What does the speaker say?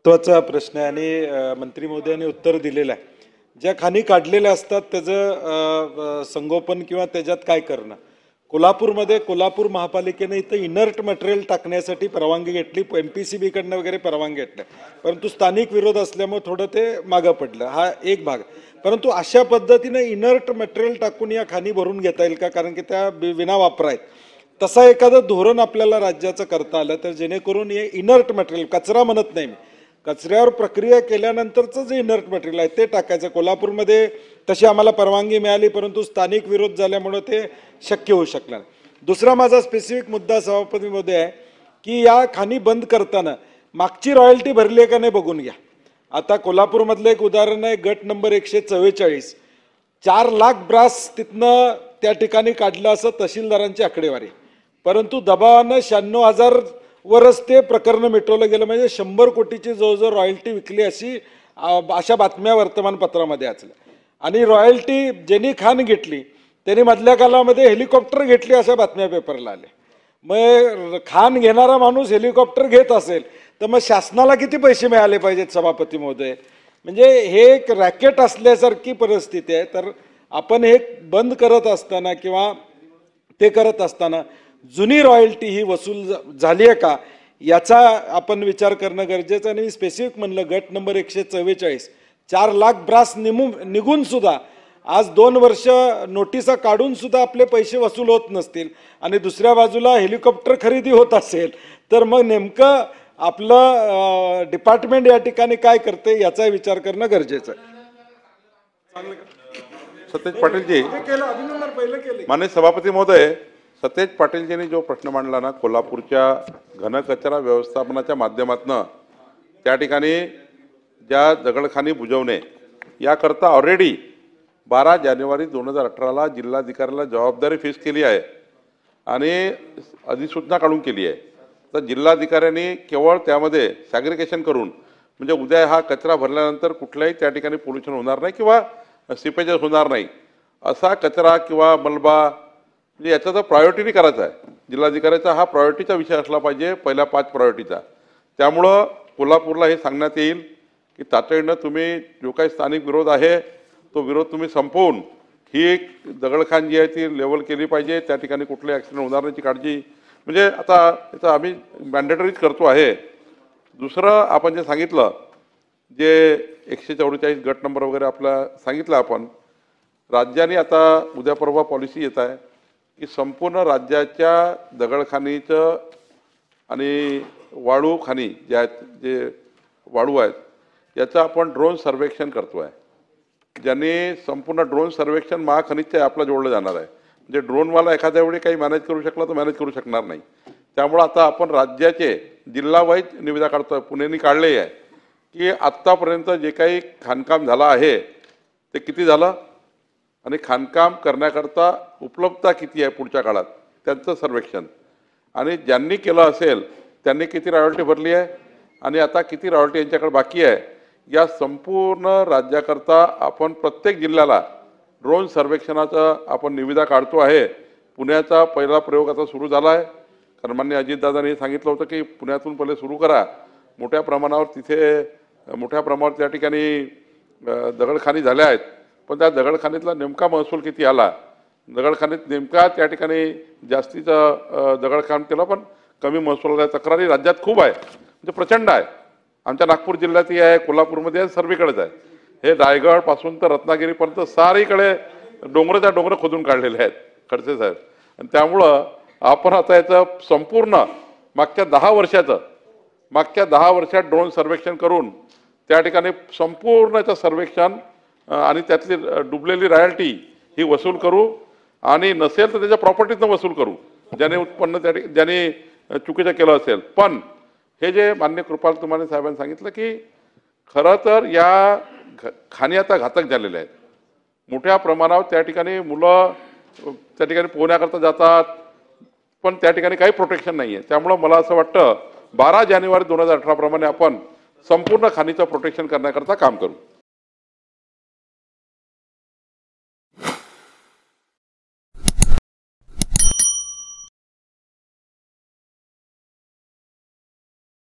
महत्त्वाचा प्रश्न आहे आणि मंत्री महोदयांनी उत्तर दिलेलं आहे. ज्या खाणी काढलेल्या असतात त्याचं संगोपन किंवा त्याच्यात काय करणं. कोल्हापूरमध्ये कोल्हापूर महापालिकेने इथं इनर्ट मटेरियल टाकण्यासाठी परवानगी घेतली, MPCB कडनं वगैरे परवानगी घेतल्या, परंतु स्थानिक विरोध असल्यामुळे थोडं ते मागं पडलं. हा एक भाग. परंतु अशा पद्धतीने इनर्ट मटेरियल टाकून या खाणी भरून घेता येईल का, कारण की त्या विना वापर आहेत. तसा एखादं धोरण आपल्याला राज्याचं करता आलं तर जेणेकरून हे इनर्ट मटेरियल, कचरा म्हणत नाही मी, कचऱ्यावर प्रक्रिया केल्यानंतरचं जे इनर्ट मटेरियल आहे ते टाकायचं. कोल्हापूरमध्ये तशी आम्हाला परवानगी मिळाली, परंतु स्थानिक विरोध झाल्यामुळे ते शक्य होऊ शकलं नाही. दुसरा माझा स्पेसिफिक मुद्दा सभापती महोदय आहे की या खाणी बंद करताना मागची रॉयल्टी भरली आहे का नाही बघून घ्या. आता कोल्हापूरमधलं एक उदाहरण आहे, गट नंबर 144, 4 लाख ब्रास तिथनं त्या ठिकाणी काढलं असं तहसीलदारांची आकडेवारी, परंतु दबावानं 96,000 वरच ते प्रकरण मिटवलं गेलं. म्हणजे 100 कोटीची जवळजवळ रॉयल्टी विकली अशा बातम्या वर्तमानपत्रामध्ये वाचल्या. आणि रॉयल्टी ज्यांनी खाण घेतली त्यांनी मधल्या कालामध्ये हेलिकॉप्टर घेतली अशा बातम्या पेपरला आल्या. मग खाण घेणारा माणूस हेलिकॉप्टर घेत असेल तर मग शासनाला किती पैसे मिळाले पाहिजेत सभापती महोदय. म्हणजे हे एक रॅकेट असल्यासारखी परिस्थिती आहे. तर आपण हे बंद करत असताना किंवा ते करत असताना जुनी रॉयल्टी ही वसूल झाली आहे का याचा आपण विचार करणं गरजेचं. आणि स्पेसिफिक म्हणलं गट नंबर 144, 4 लाख ब्रास निघून सुद्धा आज 2 वर्ष नोटिसा काढून सुद्धा आपले पैसे वसूल होत नसतील आणि दुसऱ्या बाजूला हेलिकॉप्टर खरेदी होत असेल तर मग नेमकं आपलं डिपार्टमेंट या ठिकाणी काय करते याचा विचार करणं गरजेचं आहे. सतेज पाटीलजी, अभिनंदन पहिलं केलं. माननीय सभापती महोदय, सतेज पाटीलजींनी जो प्रश्न मांडला ना, कोल्हापूरच्या घनकचरा व्यवस्थापनाच्या माध्यमातून त्या ठिकाणी ज्या दगडखानी बुजवणे याकरता ऑलरेडी 12 जानेवारी 2018ला जिल्हाधिकाऱ्याला जबाबदारी फिक्स केली आहे आणि अधिसूचना काढून केली आहे. तर जिल्हाधिकाऱ्यांनी केवळ त्यामध्ये सॅग्रिगेशन करून, म्हणजे उद्या हा कचरा भरल्यानंतर कुठल्याही त्या ठिकाणी पोल्युशन होणार नाही किंवा सिपेजेस होणार नाही असा कचरा किंवा मलबा, म्हणजे याचा तर प्रायोरिटीने करायचा आहे. जिल्हाधिकाऱ्याचा हा प्रायोरिटीचा विषय असला पाहिजे, पहिल्या 5 प्रायोरिटीचा. त्यामुळं कोल्हापूरला हे सांगण्यात येईल की तातडीनं तुम्ही जो काही स्थानिक विरोध आहे तो विरोध तुम्ही संपवून ही एक दगडखान जी आहे ती लेवल केली पाहिजे. त्या ठिकाणी कुठले ॲक्सिडेंट होणार नाहीची काळजी, म्हणजे आता याचा आम्ही मॅन्डेटरीच करतो आहे. दुसरं आपण जे सांगितलं, जे 144 गट नंबर वगैरे आपला सांगितलं, आपण राज्याने आता उद्या परवा पॉलिसी येत आहे की संपूर्ण राज्याच्या दगडखानीचं आणि वाळू खाणी ज्या आहेत, जे वाळू आहेत, याचं आपण ड्रोन सर्वेक्षण करतो आहे. ज्यांनी संपूर्ण ड्रोन सर्वेक्षण महाखनिजच्या ॲपला जोडलं जाणार आहे. म्हणजे ड्रोनवाला एखाद्या वेळी काही मॅनेज करू शकला तर मॅनेज करू शकणार नाही. त्यामुळं आता आपण राज्याचे जिल्हावाईज निविदा काढतो आहे. पुणेनी काढले आहे की आत्तापर्यंत जे काही खाणकाम झालं आहे ते किती झालं आणि खाणकाम करण्याकरता उपलब्धता किती आहे पुढच्या काळात त्यांचं सर्वेक्षण, आणि ज्यांनी केलं असेल त्यांनी किती रॉयल्टी भरली आहे आणि आता किती रॉयल्टी यांच्याकडे बाकी आहे, या संपूर्ण राज्याकरता आपण प्रत्येक जिल्ह्याला ड्रोन सर्वेक्षणाचा आपण निविदा काढतो आहे. पुण्याचा पहिला प्रयोग आता सुरू झाला आहे, कारण माननीय अजितदादांनी सांगितलं होतं की पुण्यातून पहिले सुरू करा. मोठ्या प्रमाणावर त्या ठिकाणी दगडखानी झाल्या आहेत, पण त्या दगडखानीतला नेमका महसूल किती आला, दगडखानीत नेमका त्या ठिकाणी जास्तीचं दगडखान केलं पण कमी महसूल आला, तक्रारी राज्यात खूप आहे, म्हणजे प्रचंड आहे. आमच्या नागपूर जिल्ह्यातही आहे, कोल्हापूरमध्ये आहे, सर्वीकडेच आहे. हे रायगडपासून तर रत्नागिरीपर्यंत सारीकडे डोंगराच्या डोंगर खोदून काढलेले आहेत खडसे साहेब. आणि त्यामुळं आपण आता याचं संपूर्ण मागच्या 10 वर्षात ड्रोन सर्वेक्षण करून त्या ठिकाणी संपूर्ण याचं सर्वेक्षण आणि त्यातली डुबलेली रॉयल्टी ही वसूल करू, आणि नसेल तर त्याच्या प्रॉपर्टीतनं वसूल करू ज्याने उत्पन्न ज्याने चुकीचं केलं असेल. पण हे जे मान्य कृपाल तुमाने साहेबांनी सांगितलं की खरं तर या खाणी आता घातक झालेल्या आहेत. मोठ्या प्रमाणावर त्या ठिकाणी मुलं त्या ठिकाणी पोहण्याकरता जातात, पण त्या ठिकाणी काही प्रोटेक्शन नाही आहे. त्यामुळं मला असं वाटतं 12 जानेवारी 2018 प्रमाणे आपण संपूर्ण खाणीचं प्रोटेक्शन करण्याकरता काम करू.